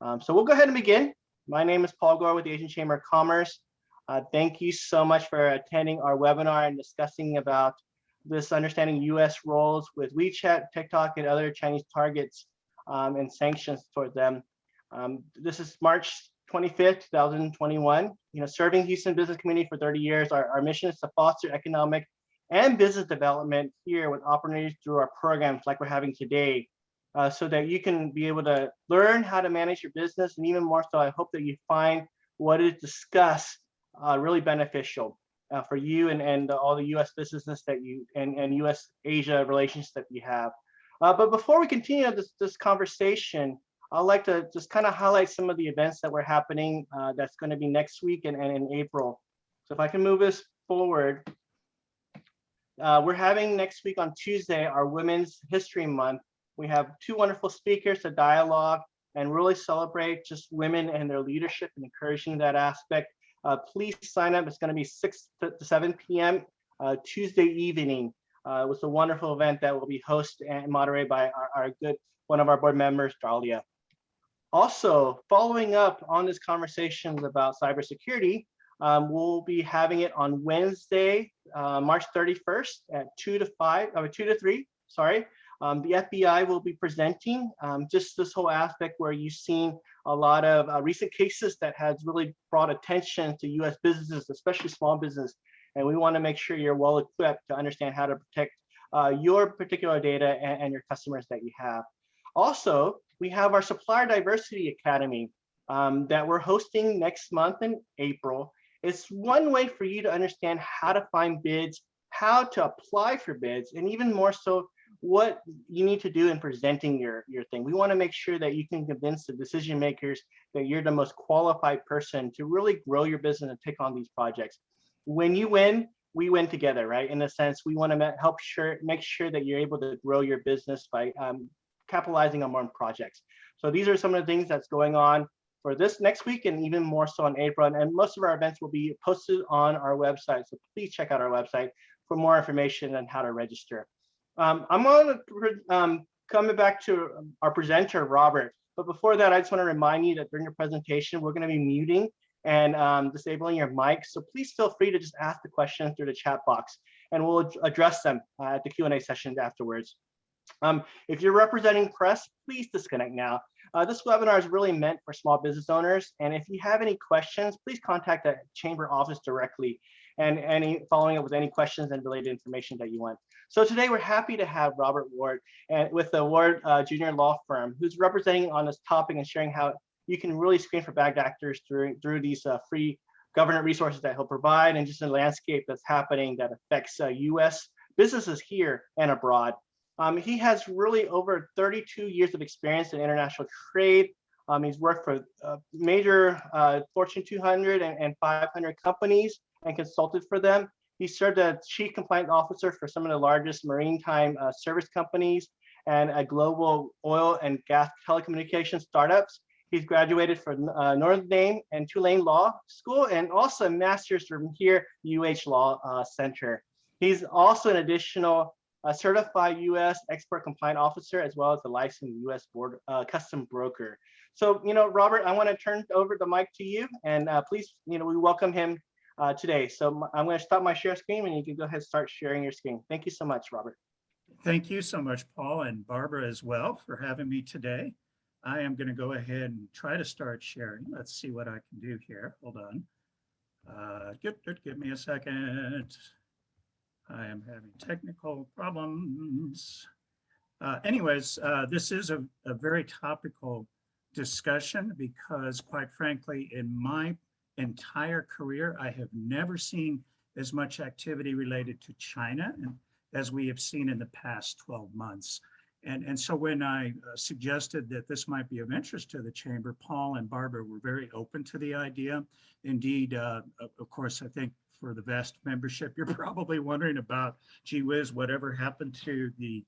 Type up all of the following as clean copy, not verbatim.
So we'll go ahead and begin. My name is Paul Gore with the Asian Chamber of Commerce. Thank you so much for attending our webinar and discussing about this understanding U.S. roles with WeChat, TikTok, and other Chinese targets and sanctions toward them. This is March 25th, 2021. Serving Houston business community for 30 years, our mission is to foster economic and business development here with opportunities through our programs like we're having today, so that you can be able to learn how to manage your business, and even more so, I hope that you find what is discussed really beneficial for you and all the U.S. businesses that you and U.S. Asia relations that you have. But before we continue this conversation, I'd like to just kind of highlight some of the events that were happening that's going to be next week and in April. So if I can move this forward, we're having next week on Tuesday our Women's History Month. We have two wonderful speakers to dialogue and really celebrate just women and their leadership and encouraging that aspect. Please sign up. It's going to be 6 to 7 p.m. Tuesday evening. It was a wonderful event that will be hosted and moderated by one of our board members, Dahlia. Also, following up on this conversation about cybersecurity, we'll be having it on Wednesday, March 31st at 2 to 3. Sorry. The FBI will be presenting just this whole aspect where you've seen a lot of recent cases that has really brought attention to U.S. businesses, especially small business. And we want to make sure you're well equipped to understand how to protect your particular data and your customers that you have. Also, we have our Supplier Diversity Academy that we're hosting next month in April. It's one way for you to understand how to find bids, how to apply for bids, and even more so, what you need to do in presenting your thing. We want to make sure that you can convince the decision makers that you're the most qualified person to really grow your business and take on these projects. When you win, we win together, right? In a sense, we want to make sure that you're able to grow your business by capitalizing on more projects. So these are some of the things that's going on for this next week and even more so in April. And most of our events will be posted on our website. So please check out our website for more information on how to register. I'm coming back to our presenter, Robert. But before that, I just want to remind you that during your presentation, we're going to be muting and disabling your mic. So please feel free to just ask the questions through the chat box, and we'll address them at the Q&A sessions afterwards. If you're representing press, please disconnect now. This webinar is really meant for small business owners. And if you have any questions, please contact the chamber office directly and following up with any questions and related information that you want. So today we're happy to have Robert Ward with the Ward Junior Law Firm, who's representing on this topic and sharing how you can really screen for bad actors through these free government resources that he'll provide, and just a landscape that's happening that affects U.S. businesses here and abroad. He has really over 32 years of experience in international trade. He's worked for major Fortune 200 and 500 companies and consulted for them. He served as Chief Compliance Officer for some of the largest maritime service companies and global oil and gas telecommunications startups. He's graduated from Notre Dame and Tulane Law School, and also a master's from here, UH Law Center. He's also an additional certified U.S. export compliant officer, as well as a licensed U.S. custom broker. So, Robert, I want to turn over the mic to you, and please, we welcome him today. So I'm going to stop my share screen, and you can go ahead and start sharing your screen. Thank you so much, Robert. Thank you so much, Paul, and Barbara as well for having me today. I am going to go ahead and try to start sharing. Let's see what I can do here. Hold on. Give me a second. I am having technical problems. This is a very topical discussion because, quite frankly, in my entire career, I have never seen as much activity related to China as we have seen in the past 12 months. And so when I suggested that this might be of interest to the chamber, Paul and Barbara were very open to the idea. Indeed, of course, I think for the vast membership, you're probably wondering about, gee whiz, whatever happened to the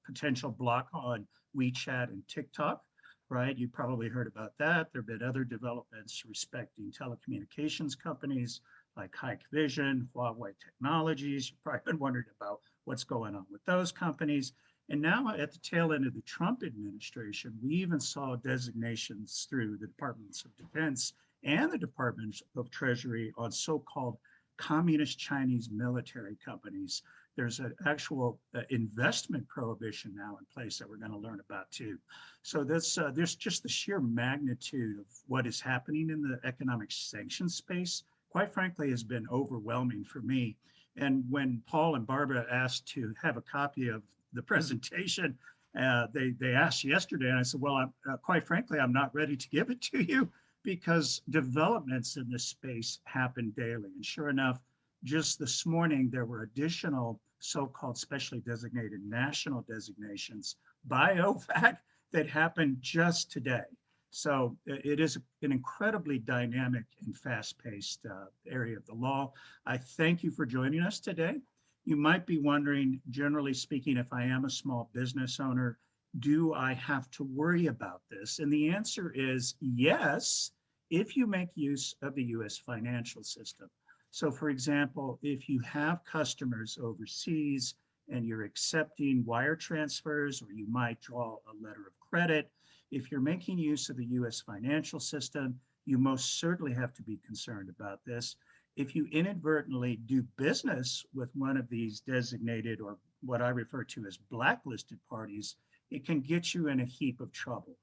potential block on WeChat and TikTok, right? You probably heard about that. There have been other developments respecting telecommunications companies like Hikvision, Huawei Technologies. You've probably been wondering about what's going on with those companies. And now at the tail end of the Trump administration, we even saw designations through the Departments of Defense and the Department of Treasury on so-called communist Chinese military companies. There's an actual investment prohibition now in place that we're going to learn about too. So there's just the sheer magnitude of what is happening in the economic sanctions space, quite frankly, has been overwhelming for me. And when Paul and Barbara asked to have a copy of the presentation, they asked yesterday, and I said, well, quite frankly, I'm not ready to give it to you because developments in this space happen daily. And sure enough, just this morning, there were additional so-called specially designated national designations by OFAC that happened just today. So it is an incredibly dynamic and fast-paced area of the law. I thank you for joining us today. You might be wondering, generally speaking, if I am a small business owner, do I have to worry about this? And the answer is yes, if you make use of the US financial system. So for example, if you have customers overseas and you're accepting wire transfers, or you might draw a letter of credit, if you're making use of the US financial system, you most certainly have to be concerned about this. If you inadvertently do business with one of these designated, or what I refer to as blacklisted parties, it can get you in a heap of trouble.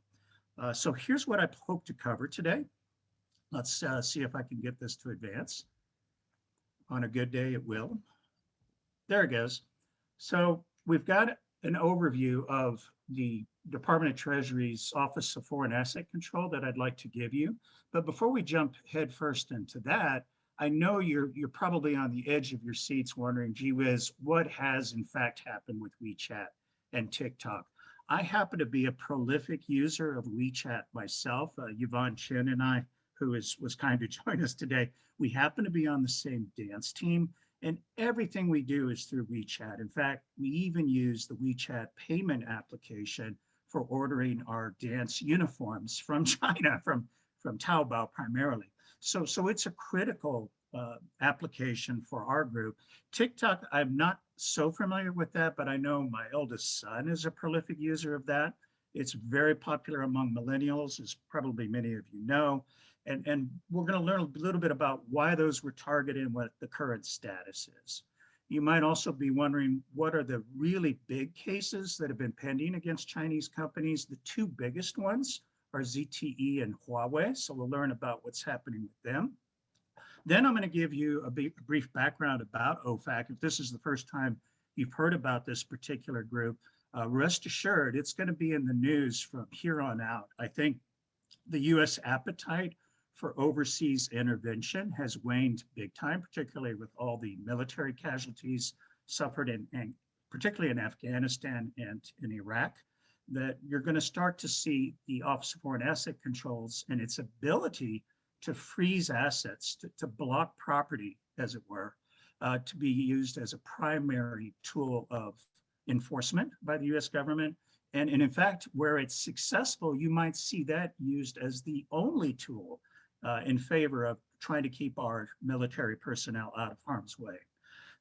So here's what I hope to cover today. Let's see if I can get this to advance. On a good day, it will. There it goes. So we've got an overview of the Department of Treasury's Office of Foreign Asset Control that I'd like to give you. But before we jump headfirst into that, I know you're probably on the edge of your seats wondering, gee whiz, what has in fact happened with WeChat and TikTok? I happen to be a prolific user of WeChat myself. Yvonne Chin and I, who was kind to join us today, we happen to be on the same dance team, and everything we do is through WeChat. In fact, we even use the WeChat payment application for ordering our dance uniforms from China, from Taobao primarily. So it's a critical application for our group. TikTok, I'm not so familiar with that, but I know my eldest son is a prolific user of that. It's very popular among millennials, as probably many of you know. And we're going to learn a little bit about why those were targeted and what the current status is. You might also be wondering, what are the really big cases that have been pending against Chinese companies? The two biggest ones are ZTE and Huawei. So we'll learn about what's happening with them. Then I'm going to give you a brief background about OFAC. If this is the first time you've heard about this particular group, rest assured, it's going to be in the news from here on out. I think the US appetite for overseas intervention has waned big time, particularly with all the military casualties suffered and particularly in Afghanistan and in Iraq, that you're going to start to see the Office of Foreign Asset Controls and its ability to freeze assets, to block property, as it were, to be used as a primary tool of enforcement by the US government. And in fact, where it's successful, you might see that used as the only tool in favor of trying to keep our military personnel out of harm's way.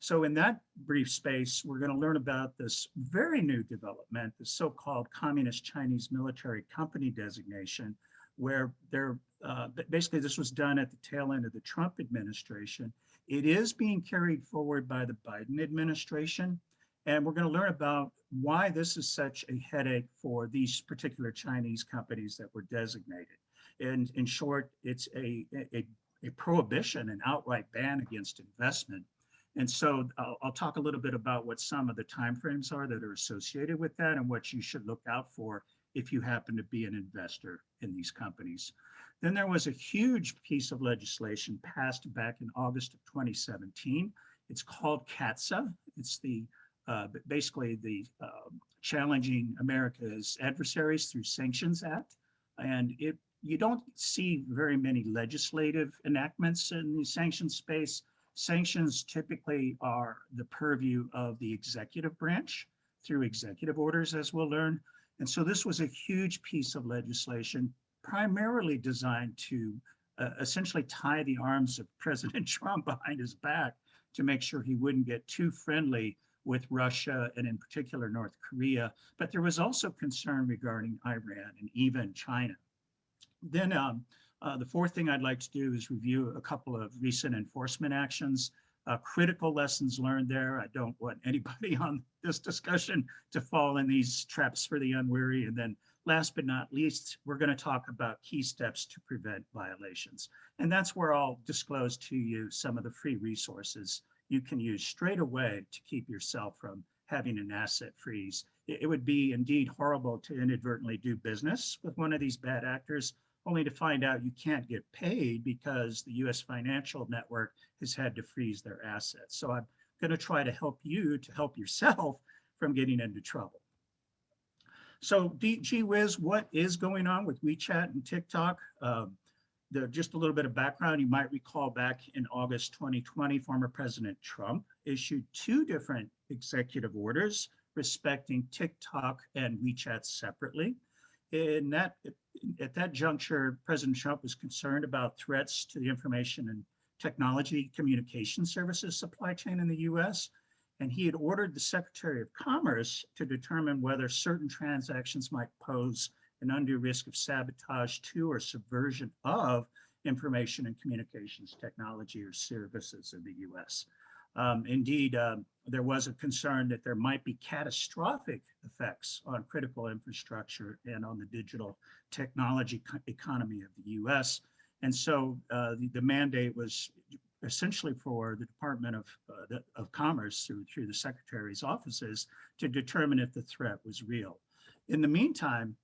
So in that brief space, we're going to learn about this very new development, the so-called Communist Chinese Military Company designation, where they're basically this was done at the tail end of the Trump administration. It is being carried forward by the Biden administration. And we're going to learn about why this is such a headache for these particular Chinese companies that were designated. And in short, it's a prohibition, an outright ban against investment. And so I'll talk a little bit about what some of the timeframes are that are associated with that and what you should look out for if you happen to be an investor in these companies. Then there was a huge piece of legislation passed back in August of 2017. It's called CATSA. It's the basically the Challenging America's Adversaries Through Sanctions Act. And you don't see very many legislative enactments in the sanctions space. Sanctions typically are the purview of the executive branch through executive orders, as we'll learn. And so this was a huge piece of legislation, primarily designed to essentially tie the arms of President Trump behind his back to make sure he wouldn't get too friendly with Russia and in particular North Korea, but there was also concern regarding Iran and even China. Then the fourth thing I'd like to do is review a couple of recent enforcement actions, critical lessons learned there. I don't want anybody on this discussion to fall in these traps for the unwary. And then last but not least, we're going to talk about key steps to prevent violations. And that's where I'll disclose to you some of the free resources you can use straight away to keep yourself from having an asset freeze. It would be indeed horrible to inadvertently do business with one of these bad actors, only to find out you can't get paid because the US financial network has had to freeze their assets. So I'm going to try to help you to help yourself from getting into trouble. So gee whiz, what is going on with WeChat and TikTok? Just a little bit of background, you might recall back in August 2020, former President Trump issued 2 different executive orders respecting TikTok and WeChat separately. At that juncture, President Trump was concerned about threats to the information and technology communication services supply chain in the US. And he had ordered the Secretary of Commerce to determine whether certain transactions might pose an undue risk of sabotage to or subversion of information and communications technology or services in the US. Indeed, there was a concern that there might be catastrophic effects on critical infrastructure and on the digital technology economy of the US. And so the mandate was essentially for the Department of Commerce through the Secretary's offices to determine if the threat was real. In the meantime,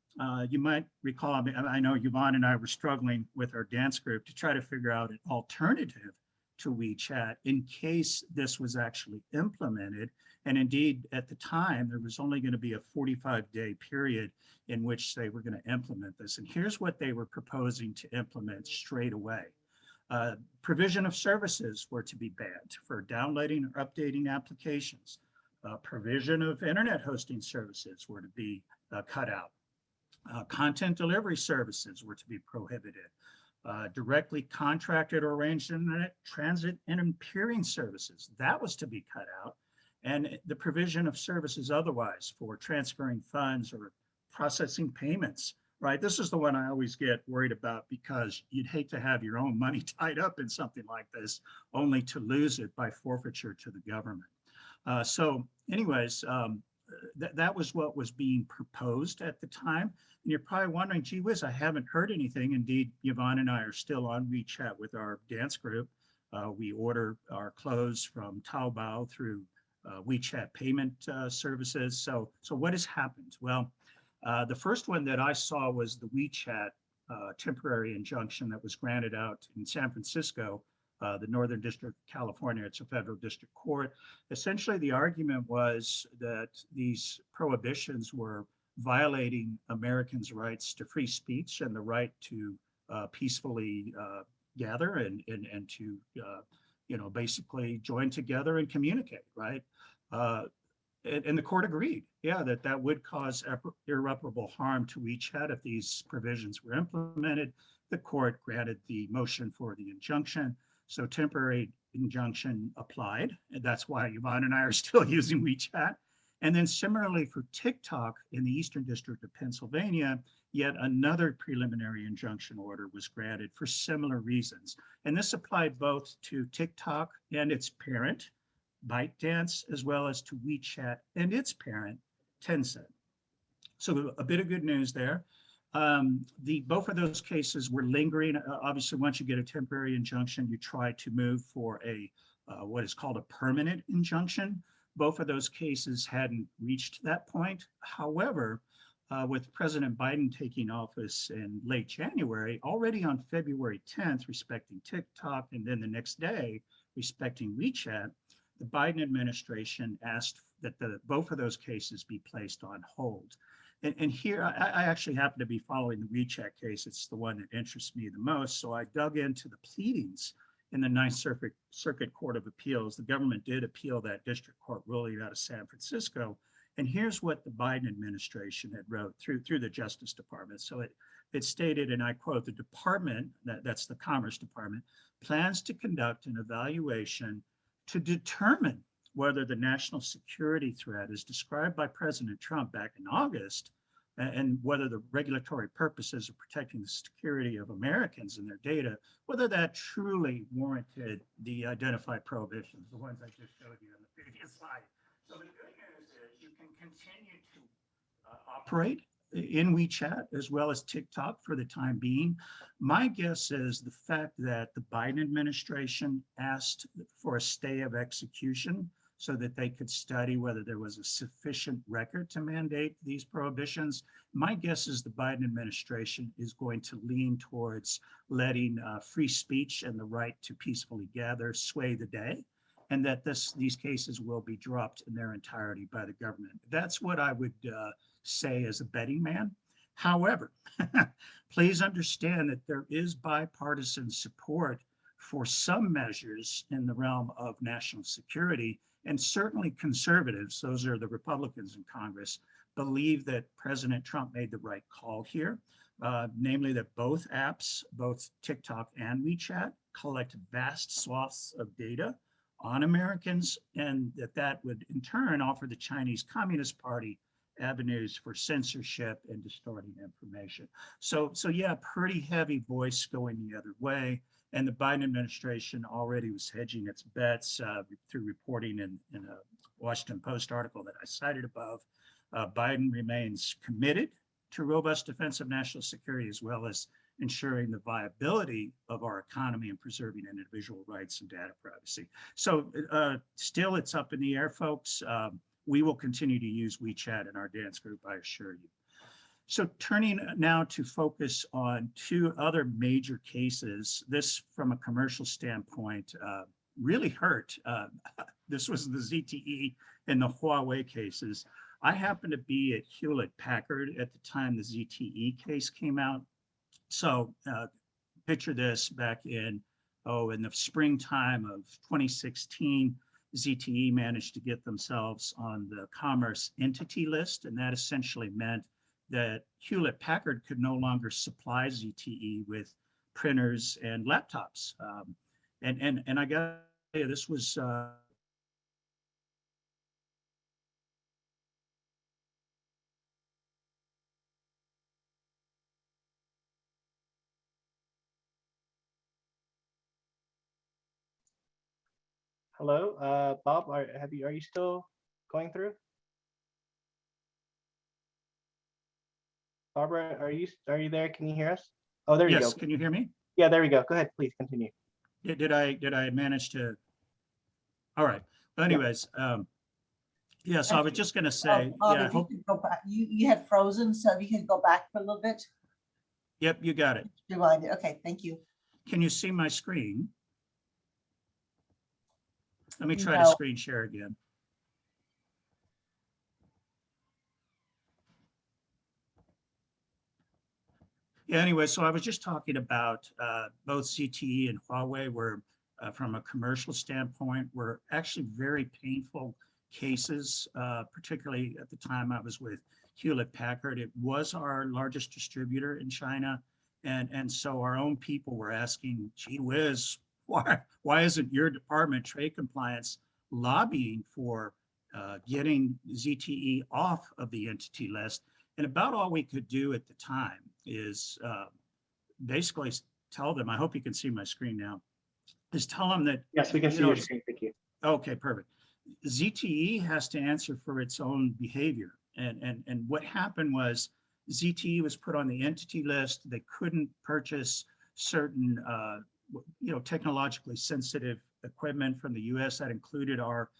you might recall, I know Yvonne and I were struggling with our dance group to try to figure out an alternative to WeChat in case this was actually implemented. And indeed, at the time, there was only going to be a 45-day period in which they were going to implement this. And here's what they were proposing to implement straight away. Provision of services were to be banned for downloading or updating applications. Provision of internet hosting services were to be cut out. Content delivery services were to be prohibited. Directly contracted or arranged internet transit and peering services, that was to be cut out. And the provision of services otherwise for transferring funds or processing payments, right? This is the one I always get worried about because you'd hate to have your own money tied up in something like this, only to lose it by forfeiture to the government. So anyways, that was what was being proposed at the time. And you're probably wondering, gee whiz, I haven't heard anything. Indeed, Yvonne and I are still on WeChat with our dance group. We order our clothes from Taobao through WeChat payment services. So what has happened? Well, the first one that I saw was the WeChat temporary injunction that was granted out in San Francisco, the Northern District of California. It's a federal district court. Essentially, the argument was that these prohibitions were violating Americans' rights to free speech and the right to peacefully gather and to, basically join together and communicate, right? And the court agreed, yeah, that would cause irreparable harm to WeChat if these provisions were implemented. The court granted the motion for the injunction. So temporary injunction applied. And that's why Yvonne and I are still using WeChat. And then similarly for TikTok in the Eastern District of Pennsylvania, yet another preliminary injunction order was granted for similar reasons. And this applied both to TikTok and its parent, ByteDance, as well as to WeChat and its parent, Tencent. So a bit of good news there. Both of those cases were lingering. Obviously, once you get a temporary injunction, you try to move for a what is called a permanent injunction. Both of those cases hadn't reached that point. However, with President Biden taking office in late January, already on February 10th, respecting TikTok, and then the next day, respecting WeChat, the Biden administration asked that both of those cases be placed on hold. And here, I actually happen to be following the WeChat case. It's the one that interests me the most. So I dug into the pleadings in the Ninth Circuit Court of Appeals. The government did appeal that district court ruling out of San Francisco. And here's what the Biden administration had wrote through the Justice Department. So it stated, and I quote, the department, that's the Commerce Department, plans to conduct an evaluation to determine whether the national security threat as described by President Trump back in August, and whether the regulatory purposes of protecting the security of Americans and their data, whether that truly warranted the identified prohibitions, the ones I just showed you on the previous slide. So the good news is you can continue to operate in WeChat as well as TikTok for the time being. My guess is the fact that the Biden administration asked for a stay of execution so that they could study whether there was a sufficient record to mandate these prohibitions. My guess is the Biden administration is going to lean towards letting free speech and the right to peacefully gather sway the day, and that these cases will be dropped in their entirety by the government. That's what I would say as a betting man. However, please understand that there is bipartisan support for some measures in the realm of national security, and certainly conservatives, those are the Republicans in Congress, believe that President Trump made the right call here, namely that both apps, both TikTok and WeChat, collect vast swaths of data on Americans, and that would in turn offer the Chinese Communist Party avenues for censorship and distorting information. So yeah, pretty heavy voice going the other way. And the Biden administration already was hedging its bets through reporting in a Washington Post article that I cited above. Biden remains committed to robust defense of national security, as well as ensuring the viability of our economy and preserving individual rights and data privacy. So still, it's up in the air, folks. We will continue to use WeChat in our dance group, I assure you. So turning now to focus on two other major cases, this from a commercial standpoint really hurt. This was the ZTE and the Huawei cases. I happened to be at Hewlett Packard at the time the ZTE case came out. So picture this back in the springtime of 2016, ZTE managed to get themselves on the Commerce Entity List, and that essentially meant that Hewlett Packard could no longer supply ZTE with printers and laptops. And I got to tell you, this was Hello, Bob, are you still going through? Barbara, are you there? Can you hear us? Oh, there you go. Yes, can you hear me? Yeah, there we go. Go ahead, please continue. Did I manage to? All right. But anyways, yeah. So I was just going to say, Bob, yeah. if you could go back, you had frozen, so if you could go back for a little bit. Yep, you got it. Okay, thank you. Can you see my screen? Let me try to screen share again. Yeah, anyway, so I was just talking about both ZTE and Huawei were, from a commercial standpoint, were actually very painful cases, particularly at the time I was with Hewlett Packard. It was our largest distributor in China. And so our own people were asking, gee whiz, why isn't your department, trade compliance, lobbying for getting ZTE off of the entity list? And about all we could do at the time is basically tell them, I hope you can see my screen now, is tell them that— Yes, we can see your screen, thank you. Okay, perfect. ZTE has to answer for its own behavior. And what happened was ZTE was put on the entity list. They couldn't purchase certain technologically sensitive equipment from the US. That included our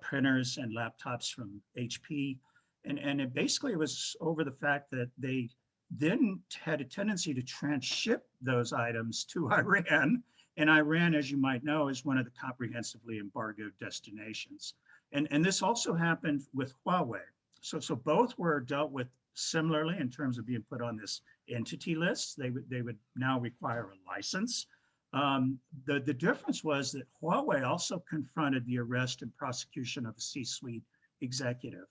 printers and laptops from HP. And it basically was over the fact that they then had a tendency to transship those items to Iran. And Iran, as you might know, is one of the comprehensively embargoed destinations. And this also happened with Huawei. So both were dealt with similarly in terms of being put on this entity list. They would now require a license. The difference was that Huawei also confronted the arrest and prosecution of a C-suite executive.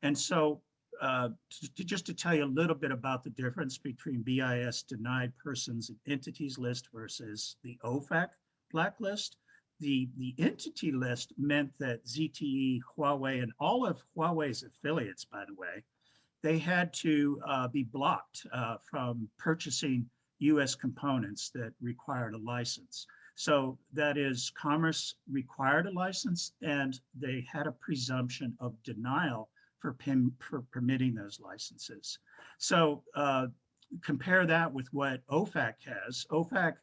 And so just to tell you a little bit about the difference between BIS denied persons and entities list versus the OFAC blacklist, the entity list meant that ZTE, Huawei, and all of Huawei's affiliates, by the way, they had to be blocked from purchasing US components that required a license. So that is, Commerce required a license, and they had a presumption of denial for permitting those licenses. So compare that with what OFAC has. OFAC,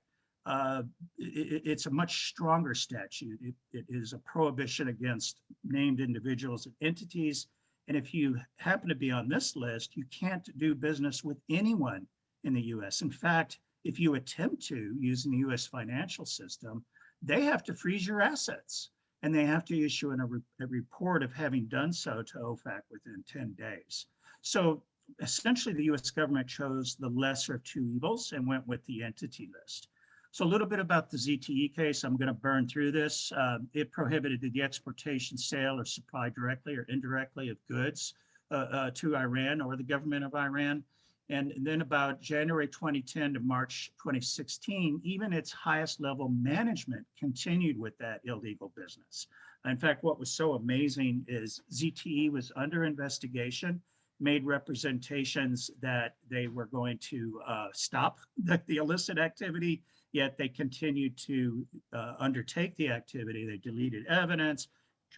it's a much stronger statute. It is a prohibition against named individuals and entities. And if you happen to be on this list, you can't do business with anyone in the US. In fact, if you attempt to using the US financial system, they have to freeze your assets, and they have to issue a report of having done so to OFAC within 10 days. So essentially, the US government chose the lesser of two evils and went with the entity list. So a little bit about the ZTE case. I'm going to burn through this. It prohibited the exportation, sale, or supply directly or indirectly of goods to Iran or the government of Iran. And then about January 2010 to March 2016, even its highest level management continued with that illegal business. In fact, what was so amazing is ZTE was under investigation, made representations that they were going to stop the illicit activity, yet they continued to undertake the activity. They deleted evidence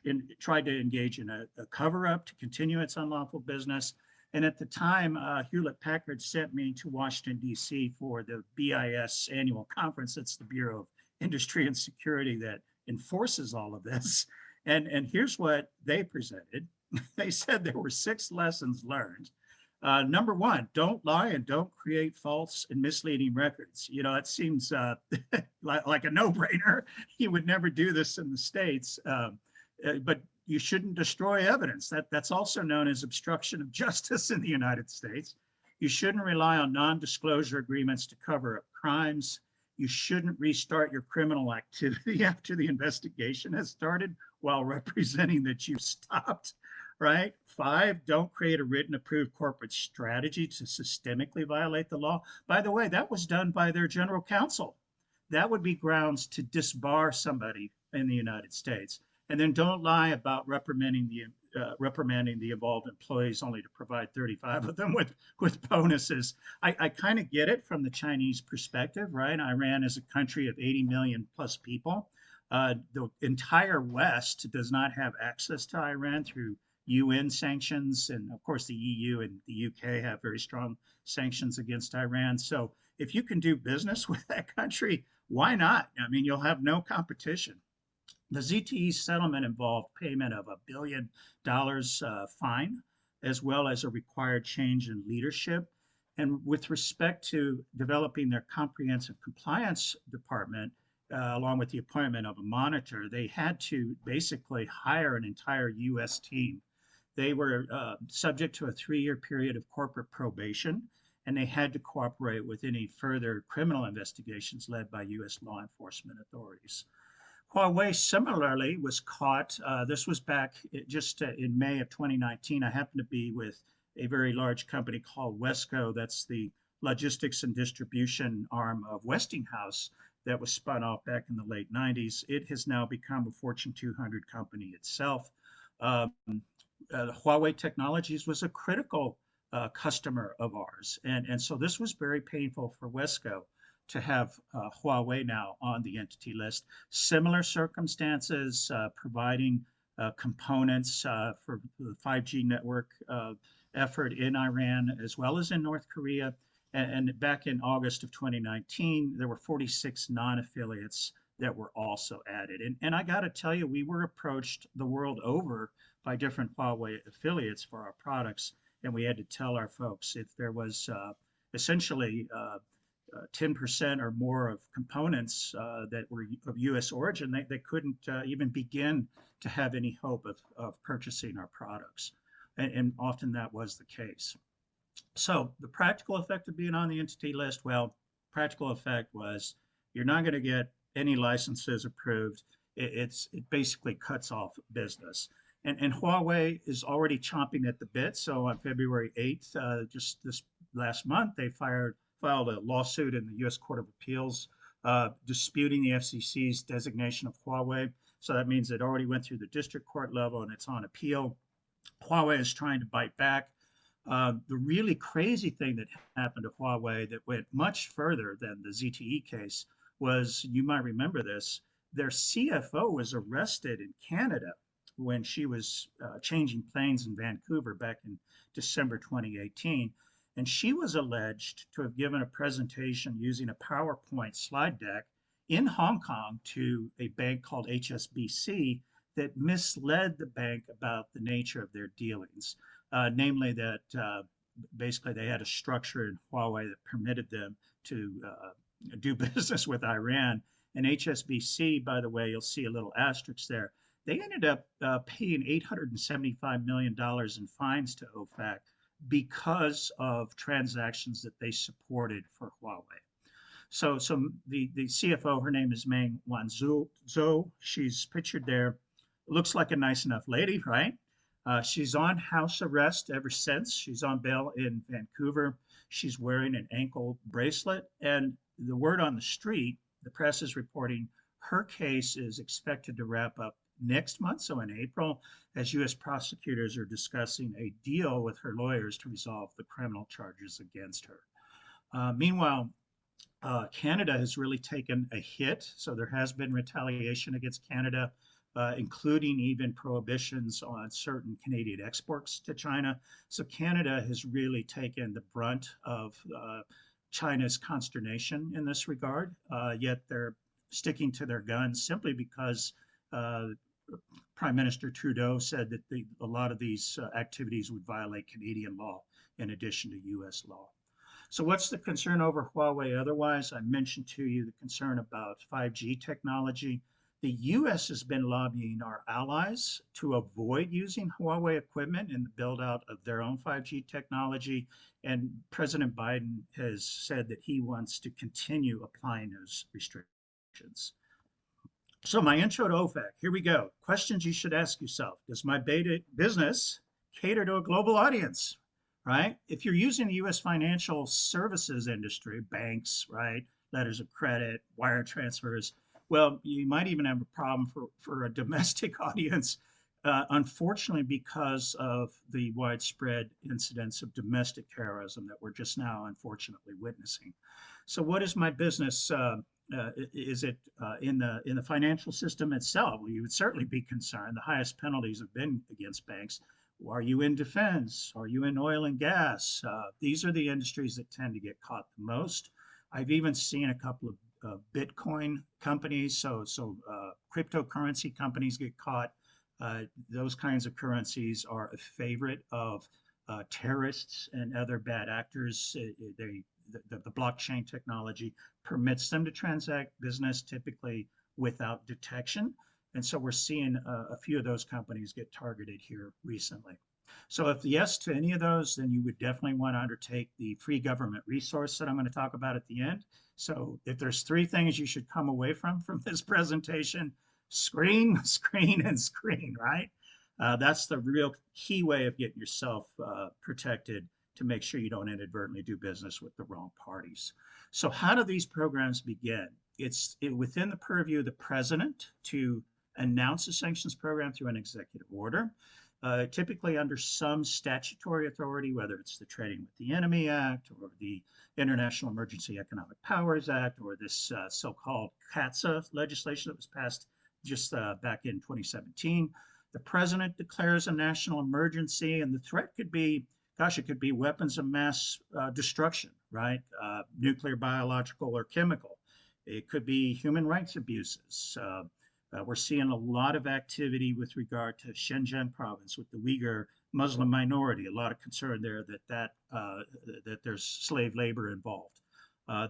and tried to engage in a cover-up to continue its unlawful business. And at the time, Hewlett-Packard sent me to Washington, D.C. for the BIS annual conference. It's the Bureau of Industry and Security that enforces all of this. And here's what they presented. They said there were 6 lessons learned. Number 1, don't lie and don't create false and misleading records. You know, it seems like a no-brainer. You would never do this in the States, but you shouldn't destroy evidence. That's also known as obstruction of justice in the United States. You shouldn't rely on non-disclosure agreements to cover up crimes. You shouldn't restart your criminal activity after the investigation has started while representing that you've stopped, right? 5, don't create a written approved corporate strategy to systemically violate the law. By the way, that was done by their general counsel. That would be grounds to disbar somebody in the United States. And then don't lie about reprimanding the involved employees only to provide 35 of them with bonuses. I kind of get it from the Chinese perspective, right? Iran is a country of 80 million plus people. The entire West does not have access to Iran through UN sanctions. And of course, the EU and the UK have very strong sanctions against Iran. So if you can do business with that country, why not? I mean, you'll have no competition. The ZTE settlement involved payment of $1 billion fine, as well as a required change in leadership. And with respect to developing their comprehensive compliance department, along with the appointment of a monitor, they had to basically hire an entire US team. They were subject to a 3-year period of corporate probation, and they had to cooperate with any further criminal investigations led by US law enforcement authorities. Huawei similarly was caught. This was back just in May of 2019. I happened to be with a very large company called Wesco. That's the logistics and distribution arm of Westinghouse that was spun off back in the late 90s. It has now become a Fortune 200 company itself. Huawei Technologies was a critical customer of ours. And so this was very painful for Wesco to have Huawei now on the entity list. Similar circumstances, providing components for the 5G network effort in Iran, as well as in North Korea. And back in August of 2019, there were 46 non-affiliates that were also added. And I got to tell you, we were approached the world over by different Huawei affiliates for our products. And we had to tell our folks if there was essentially 10% or more of components that were of US origin, they couldn't even begin to have any hope of purchasing our products. And often that was the case. So the practical effect of being on the entity list, well, practical effect was you're not going to get any licenses approved. It basically cuts off business. And Huawei is already chomping at the bit. So on February 8th, just this last month, they filed a lawsuit in the U.S. Court of Appeals disputing the FCC's designation of Huawei. So that means it already went through the district court level and it's on appeal. Huawei is trying to bite back. The really crazy thing that happened to Huawei that went much further than the ZTE case was, you might remember this, their CFO was arrested in Canada when she was changing planes in Vancouver back in December 2018. And she was alleged to have given a presentation using a PowerPoint slide deck in Hong Kong to a bank called HSBC that misled the bank about the nature of their dealings, namely that basically they had a structure in Huawei that permitted them to do business with Iran. And HSBC, by the way, you'll see a little asterisk there. They ended up paying $875 million in fines to OFAC because of transactions that they supported for Huawei. So the CFO, her name is Meng Wanzhou. She's pictured there. Looks like a nice enough lady, right? She's on house arrest ever since. She's on bail in Vancouver. She's wearing an ankle bracelet. And the word on the street, the press is reporting her case is expected to wrap up next month, so in April, as U.S. prosecutors are discussing a deal with her lawyers to resolve the criminal charges against her. Meanwhile, Canada has really taken a hit. So there has been retaliation against Canada, including even prohibitions on certain Canadian exports to China. So Canada has really taken the brunt of China's consternation in this regard, yet they're sticking to their guns simply because Prime Minister Trudeau said that a lot of these activities would violate Canadian law in addition to U.S. law. So what's the concern over Huawei otherwise? I mentioned to you the concern about 5G technology. The U.S. has been lobbying our allies to avoid using Huawei equipment in the build out of their own 5G technology. And President Biden has said that he wants to continue applying those restrictions. So my intro to OFAC, here we go. Questions you should ask yourself. Does my business cater to a global audience? Right? If you're using the U.S. financial services industry, banks, right, letters of credit, wire transfers, well, you might even have a problem for a domestic audience, unfortunately, because of the widespread incidents of domestic terrorism that we're just now unfortunately witnessing. So what is my business? Is it in the financial system itself? Well, you would certainly be concerned. The highest penalties have been against banks. Are you in defense? Are you in oil and gas? These are the industries that tend to get caught the most. I've even seen a couple of Bitcoin companies, so cryptocurrency companies get caught. Those kinds of currencies are a favorite of terrorists and other bad actors. The blockchain technology permits them to transact business typically without detection. And so we're seeing a few of those companies get targeted here recently. So if yes to any of those, then you would definitely want to undertake the free government resource that I'm going to talk about at the end. So if there's three things you should come away from this presentation, screen, screen, and screen, right? That's the real key way of getting yourself protected to make sure you don't inadvertently do business with the wrong parties. So how do these programs begin? It's within the purview of the president to announce a sanctions program through an executive order, typically under some statutory authority, whether it's the Trading with the Enemy Act or the International Emergency Economic Powers Act or this so-called CATSA legislation that was passed just back in 2017. The president declares a national emergency, and the threat could be, gosh, it could be weapons of mass destruction, right? Nuclear, biological, or chemical. It could be human rights abuses. We're seeing a lot of activity with regard to Xinjiang province with the Uyghur Muslim minority. A lot of concern there that there's slave labor involved.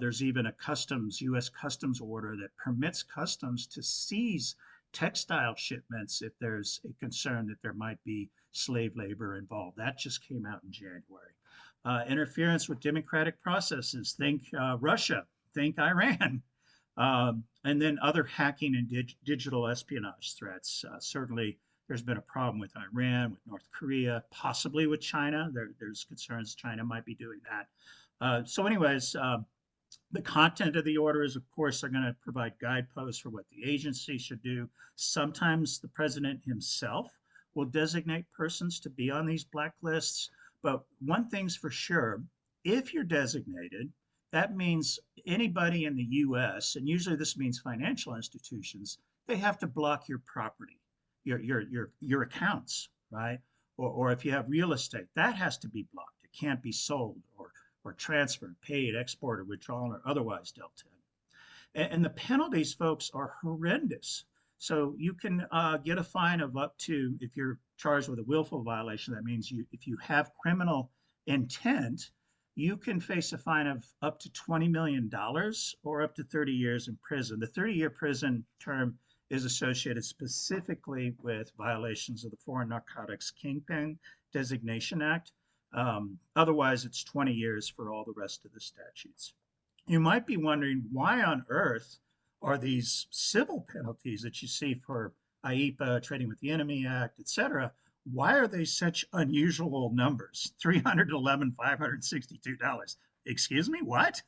There's even a U.S. customs order that permits customs to seize textile shipments if there's a concern that there might be slave labor involved. That just came out in January. Interference with democratic processes. Think Russia, think Iran. And then other hacking and digital espionage threats. Certainly, there's been a problem with Iran, with North Korea, possibly with China. There's concerns China might be doing that. So anyways, The content of the orders, of course, are going to provide guideposts for what the agency should do. Sometimes the president himself will designate persons to be on these blacklists. But one thing's for sure, if you're designated, that means anybody in the US, and usually this means financial institutions, they have to block your property, your accounts, right? Or if you have real estate, that has to be blocked. It can't be sold or transferred, paid, exported, withdrawn, or otherwise dealt in. And the penalties, folks, are horrendous. So you can get a fine of up to, if you're charged with a willful violation, that means if you have criminal intent, you can face a fine of up to $20 million or up to 30 years in prison. The 30-year prison term is associated specifically with violations of the Foreign Narcotics Kingpin Designation Act. Otherwise, it's 20 years for all the rest of the statutes. You might be wondering, why on earth are these civil penalties that you see for IEPA, Trading with the Enemy Act, et cetera, why are they such unusual numbers? $311, $562. Excuse me, what?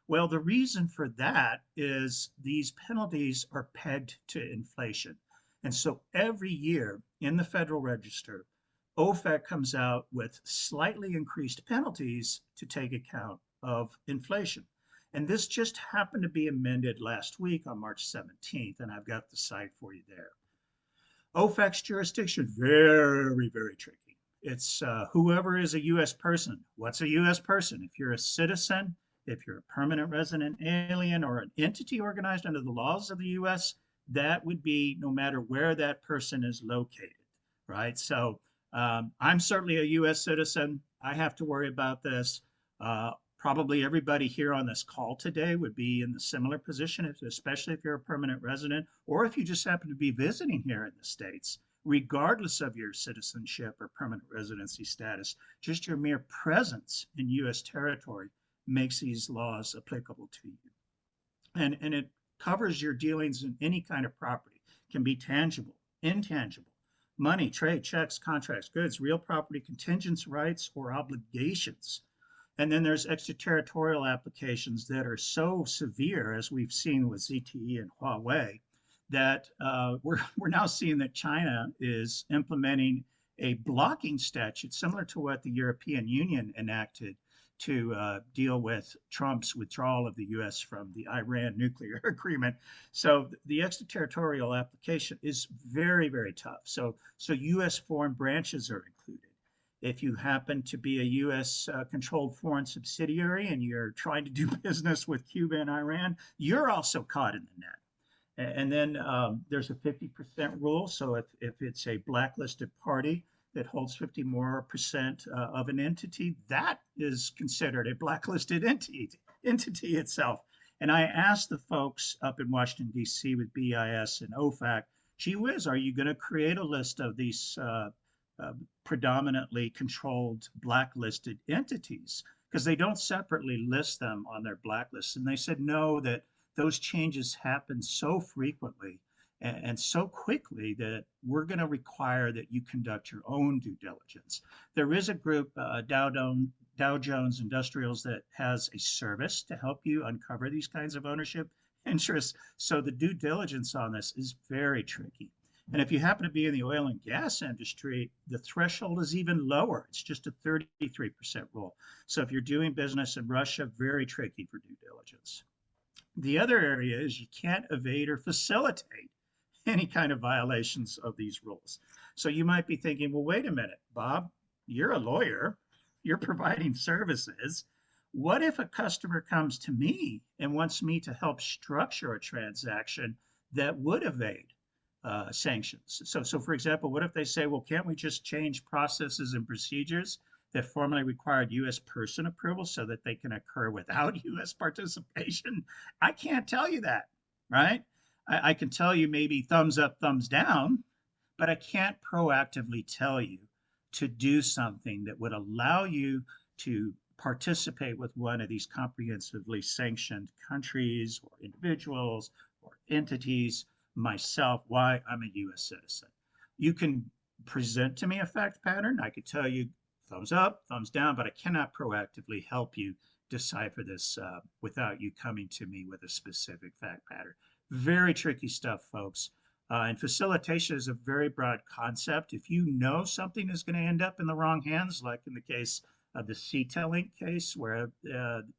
Well, the reason for that is these penalties are pegged to inflation. And so every year in the Federal Register, OFAC comes out with slightly increased penalties to take account of inflation. And this just happened to be amended last week on March 17th, and I've got the site for you there. OFAC's jurisdiction, very, very tricky. It's whoever is a U.S. person. What's a U.S. person? If you're a citizen, if you're a permanent resident alien, or an entity organized under the laws of the U.S., that would be no matter where that person is located, right? So I'm certainly a U.S. citizen. I have to worry about this. Probably everybody here on this call today would be in the similar position, especially if you're a permanent resident, or if you just happen to be visiting here in the States, regardless of your citizenship or permanent residency status. Just your mere presence in U.S. territory makes these laws applicable to you. And it covers your dealings in any kind of property. It can be tangible, intangible, money, trade, checks, contracts, goods, real property, contingents, rights, or obligations. And then there's extraterritorial applications that are so severe, as we've seen with ZTE and Huawei, that we're now seeing that China is implementing a blocking statute similar to what the European Union enacted to deal with Trump's withdrawal of the U.S. from the Iran nuclear agreement. So the extraterritorial application is very, very tough. So U.S. foreign branches are included. If you happen to be a U.S. Controlled foreign subsidiary and you're trying to do business with Cuba and Iran, you're also caught in the net. And then there's a 50% rule. So if it's a blacklisted party that holds 50% more of an entity, that is considered a blacklisted entity itself. And I asked the folks up in Washington, D.C. with BIS and OFAC, gee whiz, are you going to create a list of these predominantly controlled blacklisted entities? Because they don't separately list them on their blacklist. And they said no, that those changes happen so frequently and so quickly that we're going to require that you conduct your own due diligence. There is a group, Dow Jones Industrials, that has a service to help you uncover these kinds of ownership interests. So the due diligence on this is very tricky. And if you happen to be in the oil and gas industry, the threshold is even lower. It's just a 33% rule. So if you're doing business in Russia, very tricky for due diligence. The other area is you can't evade or facilitate any kind of violations of these rules. So you might be thinking, well, wait a minute, Bob, you're a lawyer, you're providing services. What if a customer comes to me and wants me to help structure a transaction that would evade sanctions? So for example, what if they say, well, can't we just change processes and procedures that formerly required U.S. person approval so that they can occur without U.S. participation? I can't tell you that, right? I can tell you maybe thumbs up, thumbs down, but I can't proactively tell you to do something that would allow you to participate with one of these comprehensively sanctioned countries or individuals or entities. Myself, why? I'm a U.S. citizen. You can present to me a fact pattern. I could tell you thumbs up, thumbs down, but I cannot proactively help you decipher this without you coming to me with a specific fact pattern. Very tricky stuff, folks. And facilitation is a very broad concept. If you know something is going to end up in the wrong hands, like in the case of the C-Telink case, where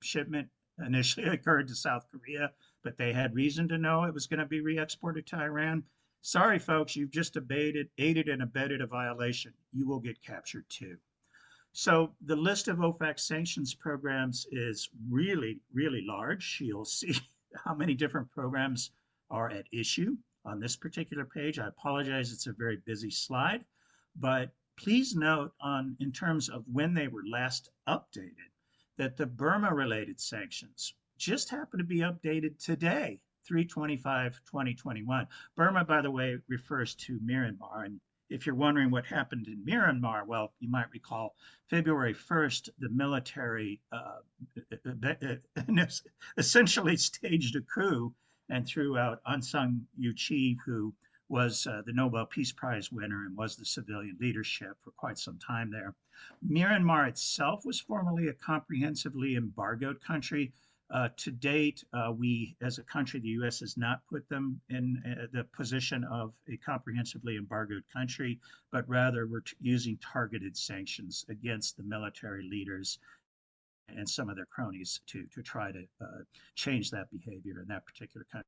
shipment initially occurred to South Korea, but they had reason to know it was going to be re-exported to Iran. Sorry, folks, you've just aided and abetted a violation. You will get captured too. So the list of OFAC sanctions programs is really, really large. You'll see how many different programs are at issue on this particular page. I apologize, it's a very busy slide, but please note in terms of when they were last updated, that the Burma-related sanctions just happen to be updated today, 3/25/2021. Burma, by the way, refers to Myanmar. And if you're wondering what happened in Myanmar, well, you might recall February 1st, the military essentially staged a coup and threw out Aung San Suu Kyi, who was the Nobel Peace Prize winner and was the civilian leadership for quite some time there. Myanmar itself was formerly a comprehensively embargoed country. To date, we, as a country, the U.S. has not put them in the position of a comprehensively embargoed country, but rather we're using targeted sanctions against the military leaders and some of their cronies to try to change that behavior in that particular country.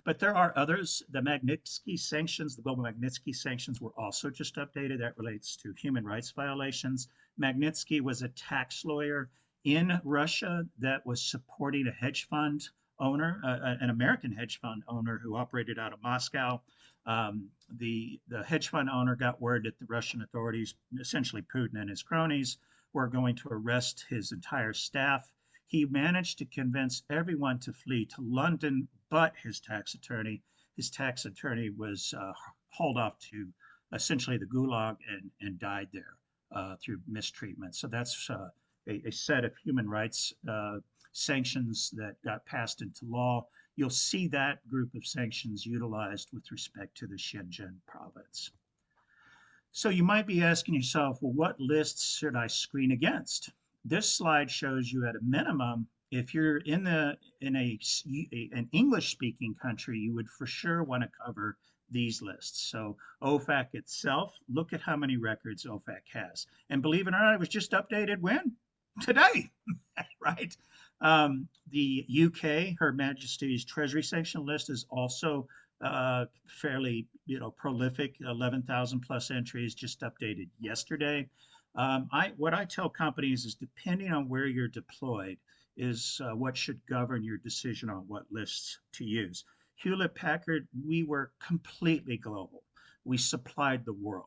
But there are others. The Magnitsky sanctions, the global Magnitsky sanctions were also just updated. That relates to human rights violations. Magnitsky was a tax lawyer in Russia that was supporting a hedge fund owner, an American hedge fund owner who operated out of Moscow. The hedge fund owner got word that the Russian authorities, essentially Putin and his cronies, were going to arrest his entire staff. He managed to convince everyone to flee to London, but his tax attorney. His tax attorney was hauled off to essentially the Gulag and died there through mistreatment. So that's a set of human rights sanctions that got passed into law. You'll see that group of sanctions utilized with respect to the Xinjiang province. So you might be asking yourself, well, what lists should I screen against? This slide shows you at a minimum, if you're in an English-speaking country, you would for sure want to cover these lists. So OFAC itself, look at how many records OFAC has. And believe it or not, it was just updated when? Today, right? The UK, Her Majesty's Treasury Sanction list is also fairly, prolific, 11,000 plus entries, just updated yesterday. What I tell companies is, depending on where you're deployed, is what should govern your decision on what lists to use. Hewlett-Packard, we were completely global. We supplied the world.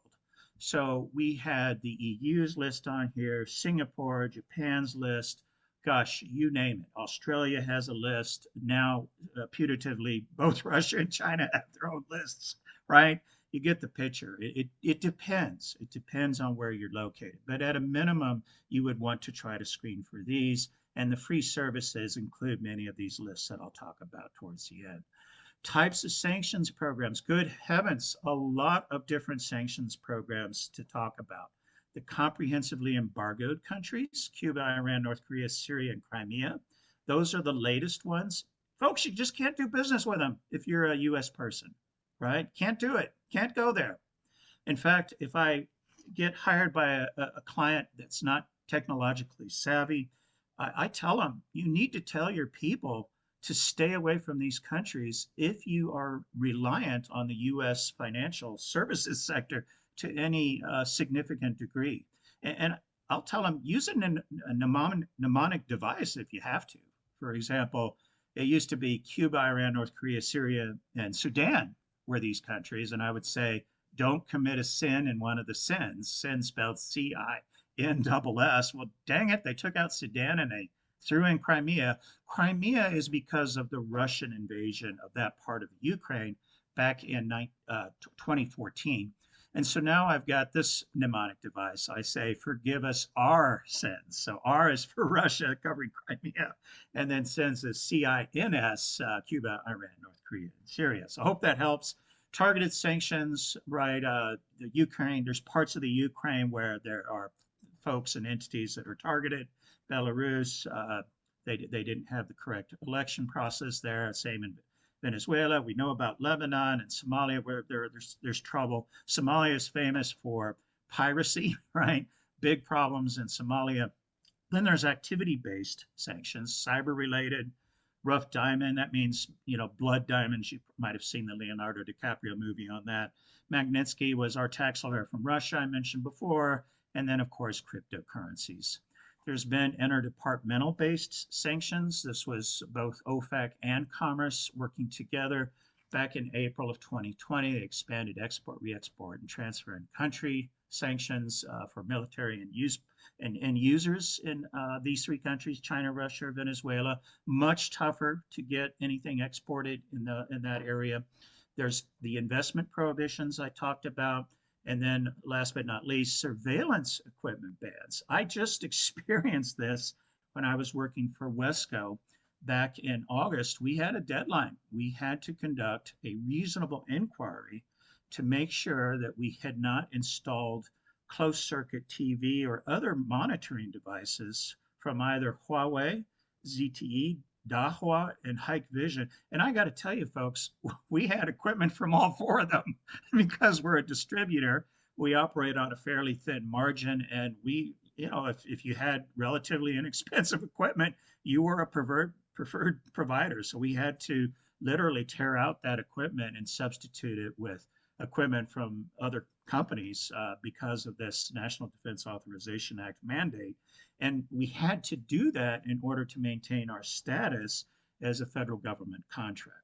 So we had the EU's list on here, Singapore, Japan's list, gosh, you name it. Australia has a list. Now, putatively, both Russia and China have their own lists, right? You get the picture. It depends. It depends on where you're located. But at a minimum, you would want to try to screen for these. And the free services include many of these lists that I'll talk about towards the end. Types of sanctions programs. Good heavens, a lot of different sanctions programs to talk about. The comprehensively embargoed countries, Cuba, Iran, North Korea, Syria, and Crimea. Those are the latest ones. Folks, you just can't do business with them if you're a US person, right? Can't do it. Can't go there. In fact, if I get hired by a client that's not technologically savvy, I tell them, you need to tell your people to stay away from these countries if you are reliant on the US financial services sector to any significant degree. And I'll tell them, use a mnemonic device if you have to. For example, it used to be Cuba, Iran, North Korea, Syria, and Sudan were these countries. And I would say, don't commit a sin in one of the sins, sin spelled C-I-N-S-S. Well, dang it, they took out Sudan and they threw in Crimea. Crimea is because of the Russian invasion of that part of Ukraine back in 2014. And so now I've got this mnemonic device. I say, forgive us our sins. So R is for Russia, covering Crimea, and then sins is C-I-N-S, Cuba, Iran, North Korea, and Syria. So I hope that helps. Targeted sanctions, right? The Ukraine, there's parts of the Ukraine where there are folks and entities that are targeted. Belarus. They didn't have the correct election process there. Same in Venezuela. We know about Lebanon and Somalia, where there's trouble. Somalia is famous for piracy, right? Big problems in Somalia. Then there's activity-based sanctions, cyber-related, rough diamond. That means, blood diamonds. You might have seen the Leonardo DiCaprio movie on that. Magnitsky was our tax lawyer from Russia, I mentioned before. And then, of course, cryptocurrencies. There's been interdepartmental-based sanctions. This was both OFAC and Commerce working together. Back in April of 2020, they expanded export, re-export, and transfer in country sanctions for military and users in these three countries: China, Russia, Venezuela. Much tougher to get anything exported in that area. There's the investment prohibitions I talked about. And then last but not least, surveillance equipment bans. I just experienced this when I was working for Wesco back in August. We had a deadline. We had to conduct a reasonable inquiry to make sure that we had not installed closed circuit TV or other monitoring devices from either Huawei, ZTE, Dahua, and Hikvision. And I got to tell you, folks, we had equipment from all four of them because we're a distributor. We operate on a fairly thin margin, and we, if you had relatively inexpensive equipment, you were a preferred provider. So we had to literally tear out that equipment and substitute it with equipment from other companies because of this National Defense Authorization Act mandate. And we had to do that in order to maintain our status as a federal government contractor.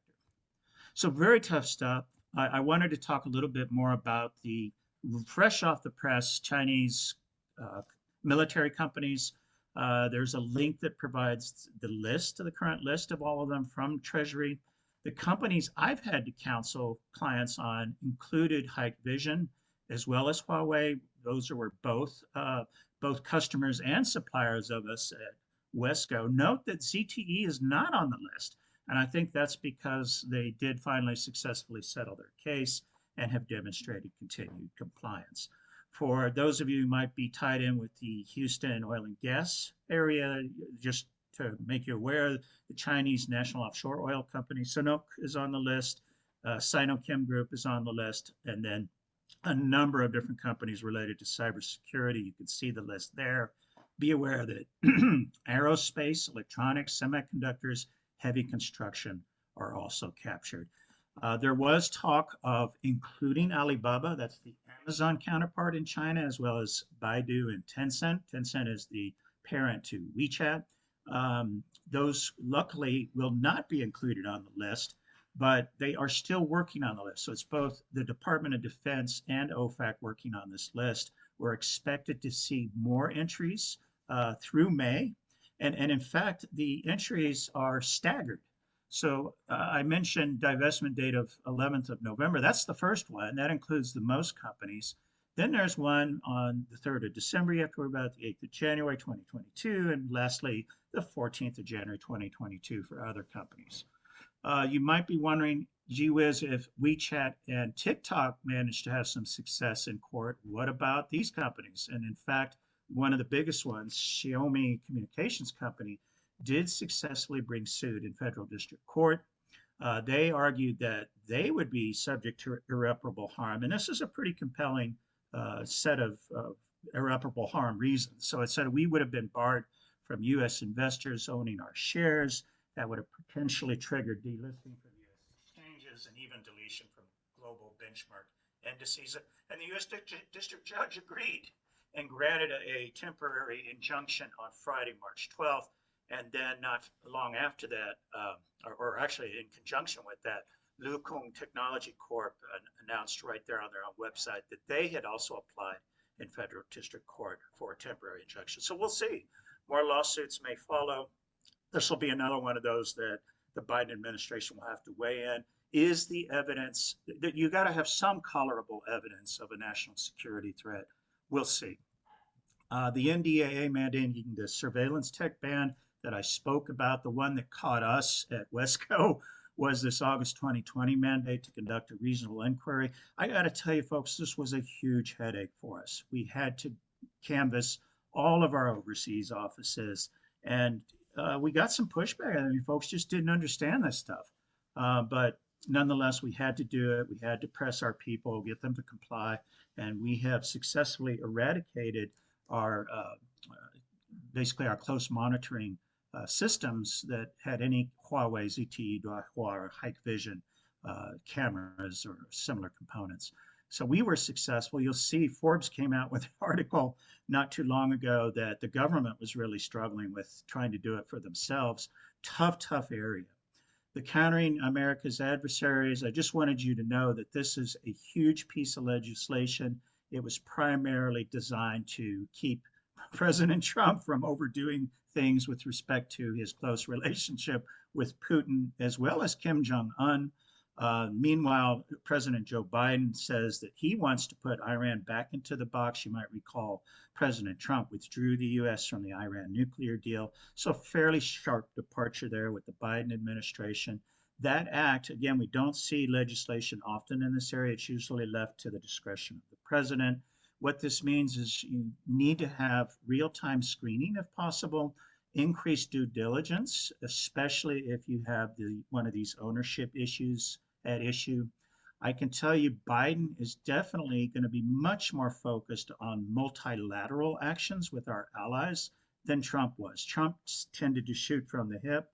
So very tough stuff. I wanted to talk a little bit more about the fresh off the press Chinese military companies. There's a link that provides the current list of all of them from Treasury. The companies I've had to counsel clients on included Hikvision as well as Huawei. Those were both customers and suppliers of us at Wesco. Note that ZTE is not on the list, and I think that's because they did finally successfully settle their case and have demonstrated continued compliance. For those of you who might be tied in with the Houston oil and gas area, just to make you aware, the Chinese National Offshore Oil Company, Sinopec, is on the list. Sinochem Group is on the list, and then a number of different companies related to cybersecurity. You can see the list there. Be aware that aerospace, electronics, semiconductors, heavy construction are also captured. There was talk of including Alibaba, that's the Amazon counterpart in China, as well as Baidu and Tencent. Tencent is the parent to WeChat. Those luckily will not be included on the list, but they are still working on the list. So it's both the Department of Defense and OFAC working on this list. We're expected to see more entries through May. And in fact, the entries are staggered. So I mentioned divestment date of 11th of November. That's the first one. That includes the most companies. Then there's one on the 3rd of December. You have to worry about the 8th of January, 2022. And lastly, the 14th of January, 2022 for other companies. You might be wondering, gee whiz, if WeChat and TikTok managed to have some success in court, what about these companies? And in fact, one of the biggest ones, Xiaomi Communications Company, did successfully bring suit in federal district court. They argued that they would be subject to irreparable harm. And this is a pretty compelling set of irreparable harm reasons. So it said we would have been barred from U.S. investors owning our shares. That would have potentially triggered delisting from U.S. exchanges and even deletion from global benchmark indices. And the U.S. district judge agreed and granted a temporary injunction on Friday, March 12th. And then not long after that, or actually in conjunction with that, Luokung Technology Corp announced right there on their own website that they had also applied in federal district court for a temporary injunction. So we'll see. More lawsuits may follow. This will be another one of those that the Biden administration will have to weigh in. Is the evidence that you got to have some colorable evidence of a national security threat? We'll see. The NDAA mandating the surveillance tech ban that I spoke about, the one that caught us at Wesco, was this August 2020 mandate to conduct a reasonable inquiry. I got to tell you, folks, this was a huge headache for us. We had to canvass all of our overseas offices. And we got some pushback. I mean, folks just didn't understand this stuff. But nonetheless, we had to do it. We had to press our people, get them to comply. And we have successfully eradicated our basically our close monitoring systems that had any Huawei ZTE or Hikvision cameras or similar components. So we were successful. You'll see Forbes came out with an article not too long ago that the government was really struggling with trying to do it for themselves. Tough area. The Countering America's Adversaries, I just wanted you to know that this is a huge piece of legislation. It was primarily designed to keep President Trump from overdoing things with respect to his close relationship with Putin as well as Kim Jong-un. Meanwhile, President Joe Biden says that he wants to put Iran back into the box. You might recall President Trump withdrew the U.S. from the Iran nuclear deal. So fairly sharp departure there with the Biden administration. That act, again, we don't see legislation often in this area. It's usually left to the discretion of the president. What this means is you need to have real-time screening if possible, increased due diligence, especially if you have one of these ownership issues at issue. I can tell you Biden is definitely going to be much more focused on multilateral actions with our allies than Trump was. Trump tended to shoot from the hip.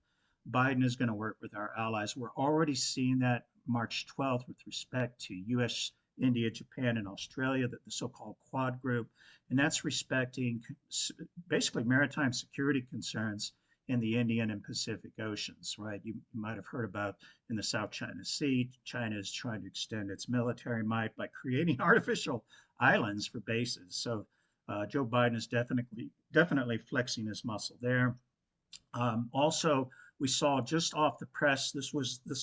Biden is going to work with our allies. We're already seeing that March 12th with respect to U.S., India, Japan, and Australia, the so-called Quad group, and that's respecting basically maritime security concerns in the Indian and Pacific Oceans, right? You might have heard about in the South China Sea, China is trying to extend its military might by creating artificial islands for bases. So Joe Biden is definitely flexing his muscle there. Also, we saw just off the press,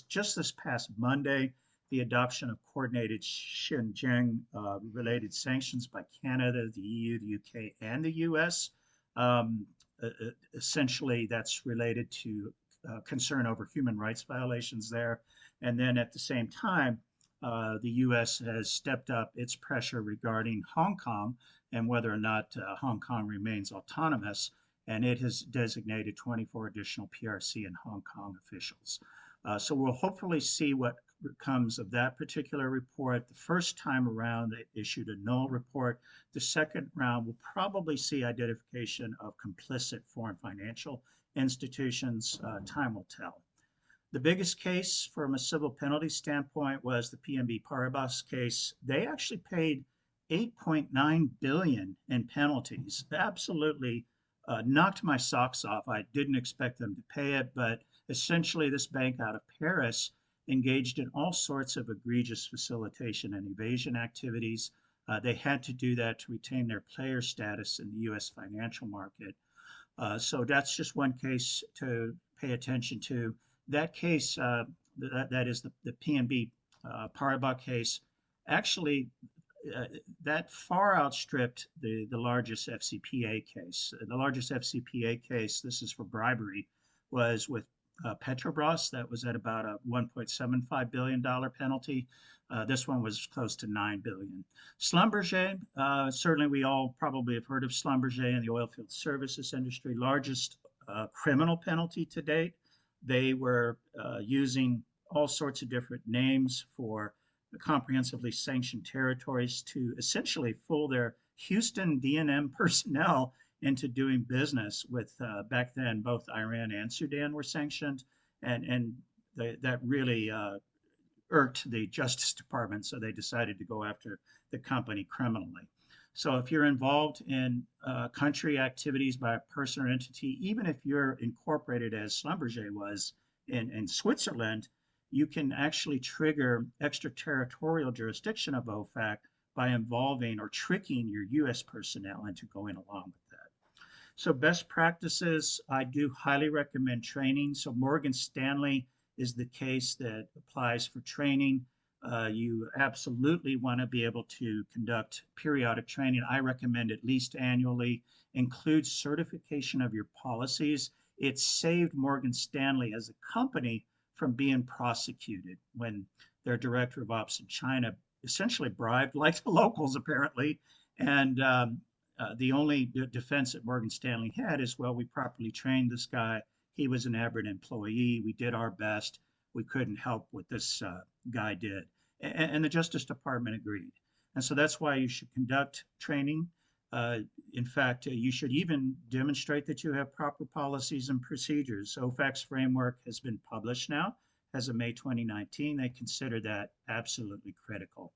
just this past Monday, the adoption of coordinated Xinjiang related sanctions by Canada, the EU, the UK, and the US. Essentially, that's related to concern over human rights violations there. And then at the same time, the US has stepped up its pressure regarding Hong Kong and whether or not Hong Kong remains autonomous. And it has designated 24 additional PRC and Hong Kong officials. So we'll hopefully see what comes of that particular report. The first time around, they issued a null report. The second round will probably see identification of complicit foreign financial institutions. Time will tell. The biggest case from a civil penalty standpoint was the PNB Paribas case. They actually paid $8.9 billion in penalties. Absolutely knocked my socks off. I didn't expect them to pay it, but essentially this bank out of Paris engaged in all sorts of egregious facilitation and evasion activities. They had to do that to retain their player status in the U.S. financial market. So that's just one case to pay attention to. That case, that is the PNB Paribas case, actually that far outstripped the largest FCPA case. The largest FCPA case, this is for bribery, was with Petrobras. That was at about a $1.75 billion penalty. This one was close to $9 billion. Schlumberger, certainly we all probably have heard of Schlumberger in the oilfield services industry, largest criminal penalty to date. They were using all sorts of different names for comprehensively sanctioned territories to essentially fool their Houston D&M personnel into doing business with, back then, both Iran and Sudan were sanctioned, and that really irked the Justice Department, so they decided to go after the company criminally. So if you're involved in country activities by a person or entity, even if you're incorporated as Schlumberger was in Switzerland, you can actually trigger extraterritorial jurisdiction of OFAC by involving or tricking your U.S. personnel into going along with that. So best practices, I do highly recommend training. So Morgan Stanley is the case that applies for training. You absolutely want to be able to conduct periodic training. I recommend at least annually. Include certification of your policies. It saved Morgan Stanley as a company from being prosecuted when their director of ops in China essentially bribed, like the locals apparently, and the only defense that Morgan Stanley had is, well, we properly trained this guy. He was an aberrant employee. We did our best. We couldn't help what this guy did. And the Justice Department agreed. And so that's why you should conduct training. In fact, you should even demonstrate that you have proper policies and procedures. OFAC's framework has been published now as of May 2019. They consider that absolutely critical.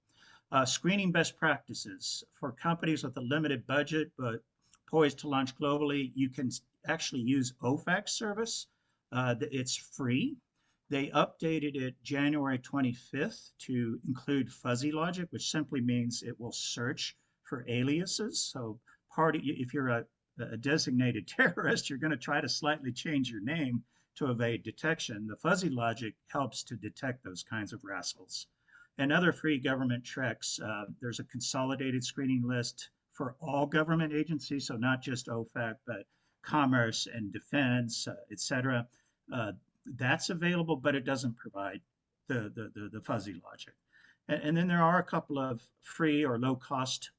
Screening best practices for companies with a limited budget but poised to launch globally. You can actually use OFAC service. It's free. They updated it January 25th to include fuzzy logic, which simply means it will search for aliases. So if you're a designated terrorist, you're going to try to slightly change your name to evade detection. The fuzzy logic helps to detect those kinds of rascals. And other free government tricks, there's a consolidated screening list for all government agencies, so not just OFAC, but commerce and defense, et cetera. That's available, but it doesn't provide the fuzzy logic. And then there are a couple of free or low cost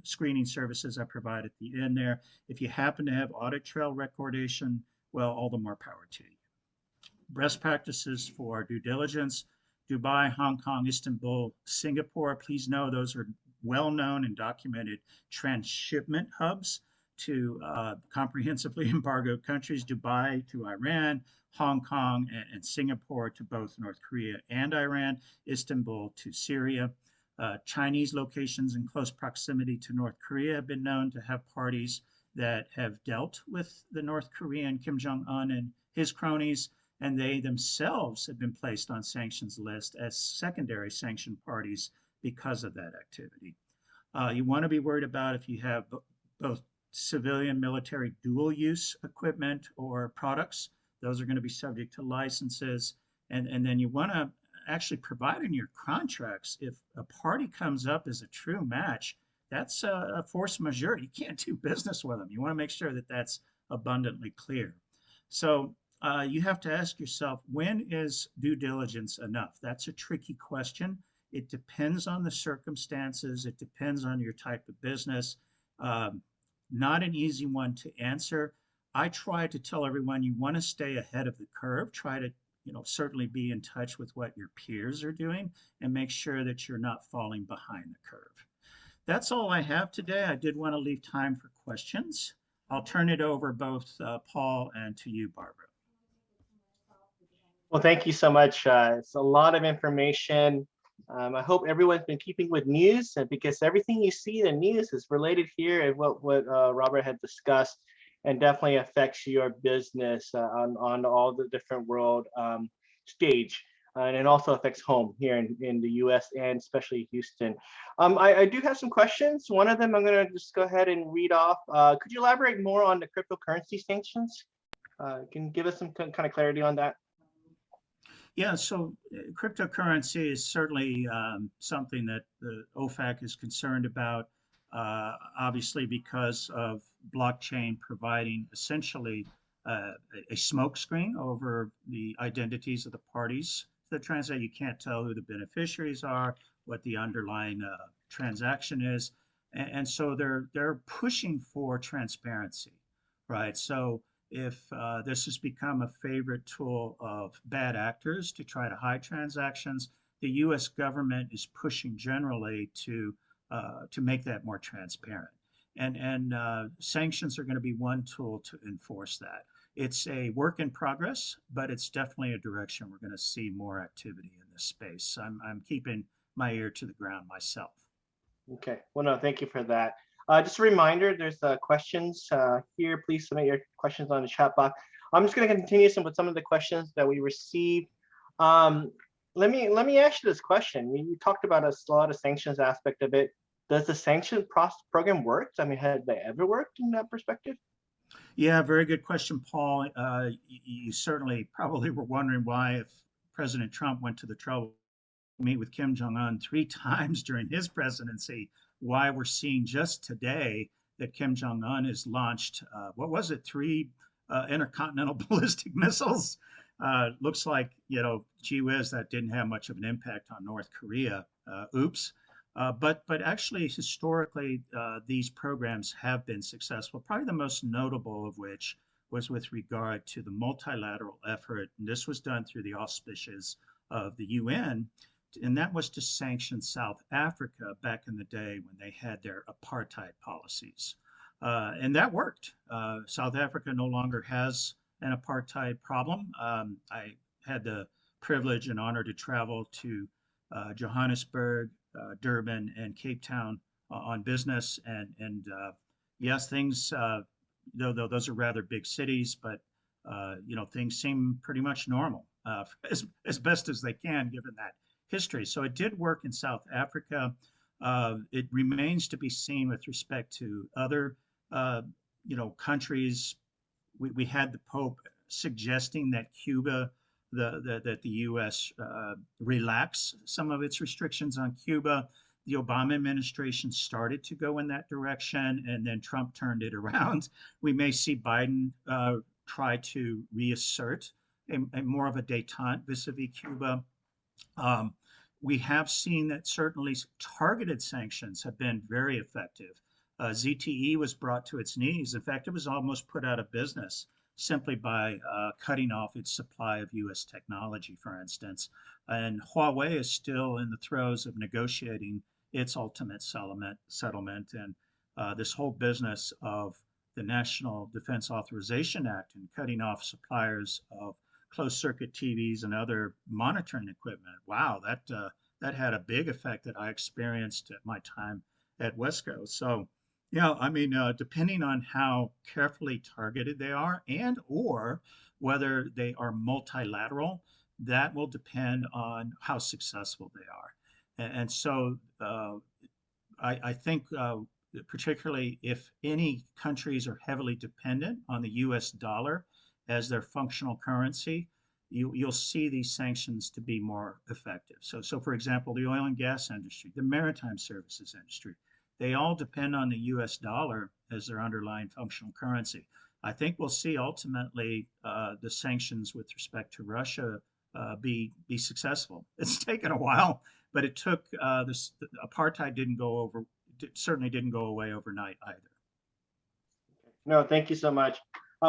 screening services I provide at the end there. If you happen to have audit trail recordation, well, all the more power to you. Best practices for due diligence, Dubai, Hong Kong, Istanbul, Singapore. Please know those are well-known and documented transshipment hubs to comprehensively embargoed countries, Dubai to Iran, Hong Kong and Singapore to both North Korea and Iran, Istanbul to Syria. Chinese locations in close proximity to North Korea have been known to have parties that have dealt with the North Korean Kim Jong-un and his cronies, and they themselves have been placed on sanctions list as secondary sanction parties because of that activity. You want to be worried about if you have both civilian military dual use equipment or products. Those are going to be subject to licenses. And then you want to actually provide in your contracts, if a party comes up as a true match, that's a force majeure. You can't do business with them. You want to make sure that that's abundantly clear. So you have to ask yourself, when is due diligence enough? That's a tricky question. It depends on the circumstances. It depends on your type of business. Not an easy one to answer. I try to tell everyone you want to stay ahead of the curve. Try to, certainly be in touch with what your peers are doing and make sure that you're not falling behind the curve. That's all I have today. I did want to leave time for questions. I'll turn it over both Paul and to you, Barbara. Well, thank you so much. It's a lot of information. I hope everyone's been keeping with news, because everything you see in the news is related here and what Robert had discussed, and definitely affects your business on all the different world stage. And it also affects home here in the US and especially Houston. I do have some questions. One of them I'm going to just go ahead and read off. Could you elaborate more on the cryptocurrency sanctions? Can you give us some kind of clarity on that? Yeah, so cryptocurrency is certainly something that the OFAC is concerned about, obviously because of blockchain providing essentially a smokescreen over the identities of the parties to the transaction. You can't tell who the beneficiaries are, what the underlying transaction is, and so they're pushing for transparency, right? So if this has become a favorite tool of bad actors to try to hide transactions, the U.S. government is pushing generally to make that more transparent. And sanctions are going to be one tool to enforce that. It's a work in progress, but it's definitely a direction we're going to see more activity in this space. I'm keeping my ear to the ground myself. Okay, well, no, thank you for that. Just a reminder, there's questions here. Please submit your questions on the chat box. I'm just going to continue with some of the questions that we received. Let me ask you this question. You talked about a lot of sanctions aspect of it. Does the sanction program work? I mean, have they ever worked in that perspective? Yeah, very good question, Paul. You certainly probably were wondering why, if President Trump went to the trouble to meet with Kim Jong-un 3 times during his presidency, why we're seeing just today that Kim Jong-un has launched, what was it, 3 intercontinental ballistic missiles? Looks like, gee whiz, that didn't have much of an impact on North Korea. Oops. But actually, historically, these programs have been successful. Probably the most notable of which was with regard to the multilateral effort, and this was done through the auspices of the UN, and that was to sanction South Africa back in the day when they had their apartheid policies. And that worked. South Africa no longer has an apartheid problem. I had the privilege and honor to travel to Johannesburg, Durban, and Cape Town on business. And yes, things, though those are rather big cities, but things seem pretty much normal as best as they can given that history. So it did work in South Africa. It remains to be seen with respect to other, countries. We had the Pope suggesting that Cuba, that the U.S. Relax some of its restrictions on Cuba. The Obama administration started to go in that direction, and then Trump turned it around. We may see Biden try to reassert a more of a détente vis-a-vis Cuba. We have seen that certainly targeted sanctions have been very effective. ZTE was brought to its knees. In fact, it was almost put out of business simply by cutting off its supply of US technology, for instance. And Huawei is still in the throes of negotiating its ultimate settlement. And this whole business of the National Defense Authorization Act and cutting off suppliers of closed circuit TVs and other monitoring equipment. Wow, that had a big effect that I experienced at my time at Wesco. So, depending on how carefully targeted they are and or whether they are multilateral, that will depend on how successful they are. And so I think particularly if any countries are heavily dependent on the US dollar as their functional currency, you'll see these sanctions to be more effective. So for example, the oil and gas industry, the maritime services industry, they all depend on the US dollar as their underlying functional currency. I think we'll see ultimately the sanctions with respect to Russia be successful. It's taken a while, but it took this apartheid certainly didn't go away overnight either. No, thank you so much.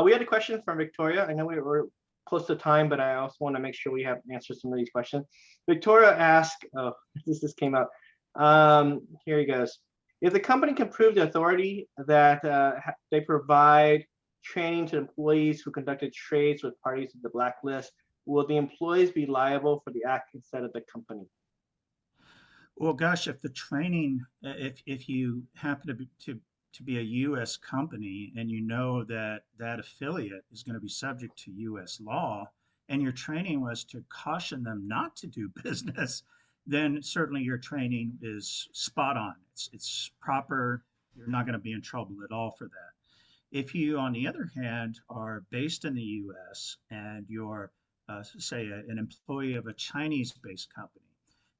We had a question from Victoria. I know we're close to time, but I also want to make sure we have answered some of these questions. Victoria asked, this came out. Here he goes. If the company can prove the authority that they provide training to employees who conducted trades with parties to the blacklist, will the employees be liable for the act instead of the company? Well, gosh, if the training, if you happen to be a U.S. company and you know that that affiliate is going to be subject to U.S. law, and your training was to caution them not to do business, then certainly your training is spot on. It's proper. You're not going to be in trouble at all for that. If you, on the other hand, are based in the U.S. and you're, say, an employee of a Chinese-based company,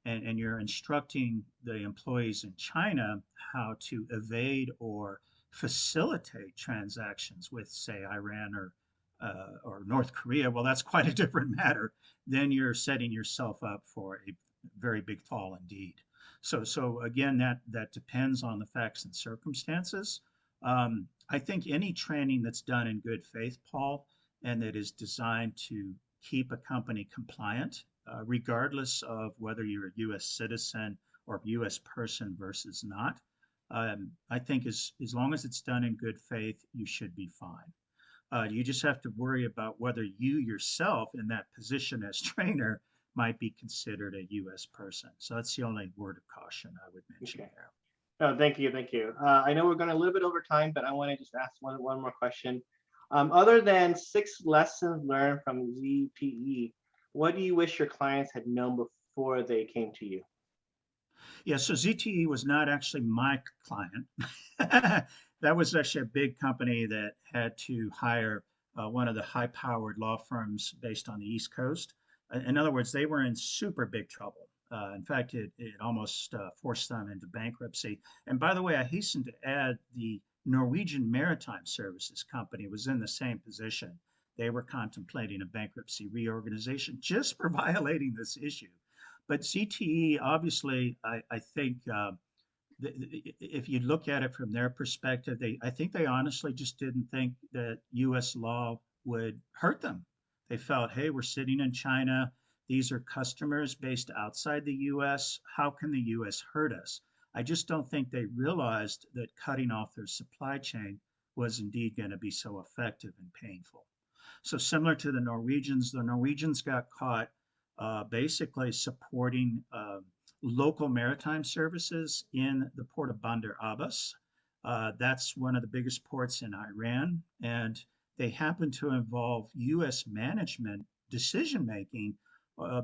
and you're instructing the employees in China how to evade or facilitate transactions with, say, Iran or North Korea, well, that's quite a different matter. Then you're setting yourself up for a very big fall indeed. So again, that depends on the facts and circumstances. I think any training that's done in good faith, Paul, and that is designed to keep a company compliant, regardless of whether you're a U.S. citizen or U.S. person versus not. I think as long as it's done in good faith, you should be fine. You just have to worry about whether you yourself in that position as trainer might be considered a U.S. person. So that's the only word of caution I would mention there. No, thank you. I know we're going a little bit over time, but I want to just ask one more question. Other than 6 lessons learned from ZTE, what do you wish your clients had known before they came to you? Yeah, so ZTE was not actually my client. That was actually a big company that had to hire one of the high-powered law firms based on the East Coast. In other words, they were in super big trouble. In fact, it almost forced them into bankruptcy. And by the way, I hasten to add the Norwegian Maritime Services Company was in the same position. They were contemplating a bankruptcy reorganization just for violating this issue. But ZTE, obviously, I think if you look at it from their perspective, I think they honestly just didn't think that U.S. law would hurt them. They felt, hey, we're sitting in China. These are customers based outside the U.S. How can the U.S. hurt us? I just don't think they realized that cutting off their supply chain was indeed going to be so effective and painful. So similar to the Norwegians got caught basically supporting local maritime services in the port of Bandar Abbas. That's one of the biggest ports in Iran, and they happen to involve U.S. management decision-making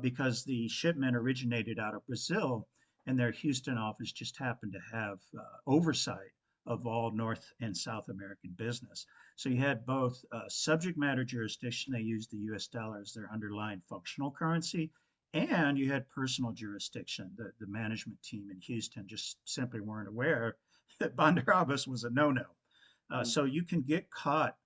because the shipment originated out of Brazil, and their Houston office just happened to have oversight of all North and South American business. So you had both subject matter jurisdiction, they used the US dollar as their underlying functional currency, and you had personal jurisdiction. The management team in Houston just simply weren't aware that Bandar Abbas was a no-no. So you can get caught,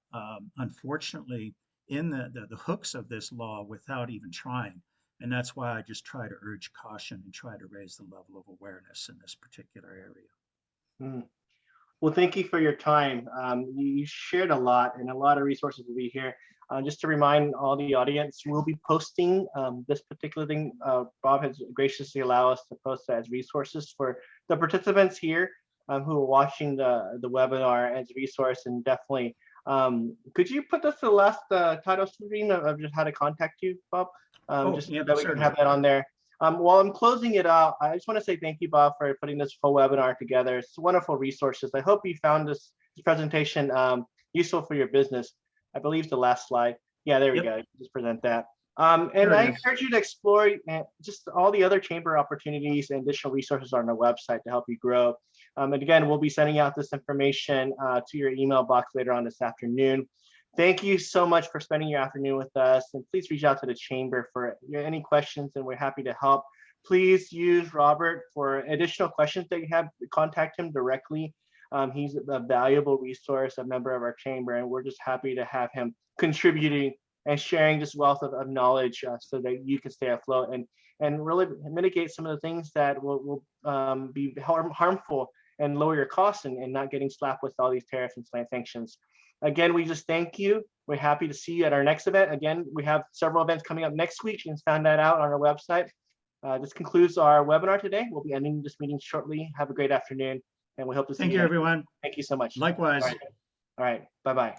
unfortunately, in the hooks of this law without even trying. And that's why I just try to urge caution and try to raise the level of awareness in this particular area. Mm. Well, thank you for your time. You shared a lot, and a lot of resources will be here. Just to remind all the audience, we'll be posting this particular thing. Bob has graciously allowed us to post that as resources for the participants here who are watching the webinar as a resource. And definitely, could you put this to the last title screen of just how to contact you, Bob? Just so that we can have that on there. While I'm closing it out, I just want to say thank you, Bob, for putting this whole webinar together. It's wonderful resources. I hope you found this presentation useful for your business. I believe the last slide. Yeah, there we go. Just present that. And I encourage you to explore just all the other chamber opportunities and additional resources on our website to help you grow. And again, we'll be sending out this information to your email box later on this afternoon. Thank you so much for spending your afternoon with us, and please reach out to the chamber for any questions, and we're happy to help. Please use Robert for additional questions that you have. Contact him directly. He's a valuable resource, a member of our chamber, and we're just happy to have him contributing and sharing this wealth of knowledge so that you can stay afloat and really mitigate some of the things that will be harmful and lower your costs and not getting slapped with all these tariffs and sanctions. Again, we just thank you. We're happy to see you at our next event. Again, we have several events coming up next week. You can find that out on our website. This concludes our webinar today. We'll be ending this meeting shortly. Have a great afternoon, and we hope to see you. Thank you, everyone. Thank you so much. Likewise. All right. Bye-bye.